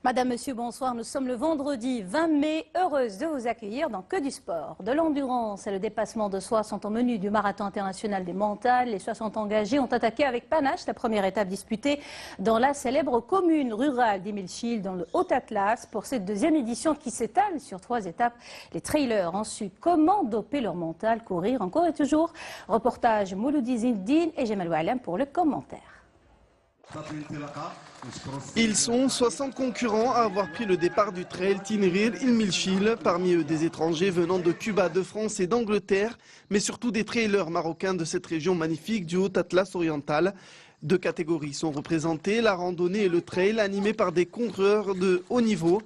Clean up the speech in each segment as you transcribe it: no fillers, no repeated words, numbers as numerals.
Madame, Monsieur, bonsoir. Nous sommes le vendredi 20 mai. Heureuse de vous accueillir dans Que du sport. De l'endurance et le dépassement de soi sont au menu du marathon international des Montagnes. Les 60 engagés ont attaqué avec panache la première étape disputée dans la célèbre commune rurale d'Imilchil dans le Haut-Atlas. Pour cette deuxième édition qui s'étale sur 3 étapes, les trailers ont su comment doper leur mental, courir encore et toujours. Reportage Mouloudi Zindine et Jemal Oualem pour le commentaire. Ils sont 60 concurrents à avoir pris le départ du trail Tinrir Imilchil, parmi eux des étrangers venant de Cuba, de France et d'Angleterre, mais surtout des trailers marocains de cette région magnifique du Haut-Atlas oriental. 2 catégories sont représentées, la randonnée et le trail, animés par des coureurs de haut niveau.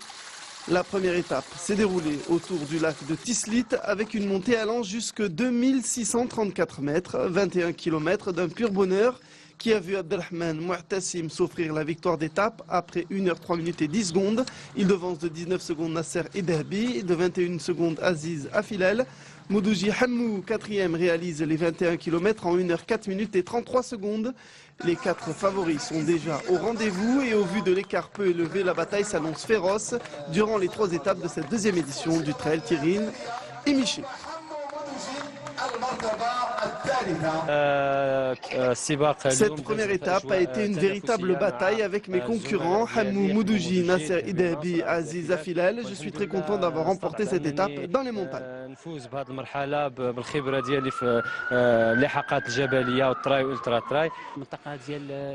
La première étape s'est déroulée autour du lac de Tislit avec une montée allant jusque 2634 mètres, 21 km d'un pur bonheur qui a vu Abdelrahman Mouhtassim s'offrir la victoire d'étape après 1 h 3 minutes et 10 secondes. Il devance de 19 secondes Nasser Edahbi, de 21 secondes Aziz Afilal. Moudouji Hammou, 4e, réalise les 21 km en 1 h 4 minutes et 33 secondes. Les 4 favoris sont déjà au rendez-vous et au vu de l'écart peu élevé, la bataille s'annonce féroce durant les 3 étapes de cette deuxième édition du Trail Tirin et Miché. Cette première étape a été une véritable bataille avec mes concurrents Hammou Moudouji, Nasser Idahbi, Aziz Afilal. Je suis très content d'avoir remporté cette étape dans les montagnes.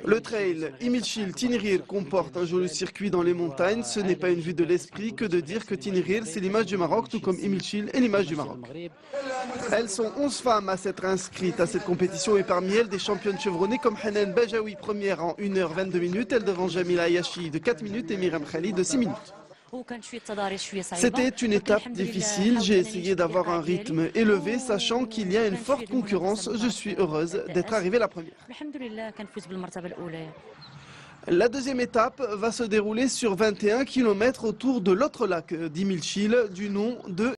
Le trail Imilchil Tinrir comporte un joli circuit dans les montagnes. Ce n'est pas une vue de l'esprit que de dire que Tinrir c'est l'image du Maroc, tout comme Imilchil est l'image du Maroc. Elles sont 11 femmes à s'être inscrites à cette compétition et parmi elles des championnes chevronnées comme Hanan Bajaoui, première en 1 h 22 minutes. Elle devant Jamila Ayashi de 4 minutes et Myriam Khali de 6 minutes. C'était une étape difficile, j'ai essayé d'avoir un rythme élevé, sachant qu'il y a une forte concurrence. Je suis heureuse d'être arrivée la première. La deuxième étape va se dérouler sur 21 km autour de l'autre lac d'Imilchil, du nom de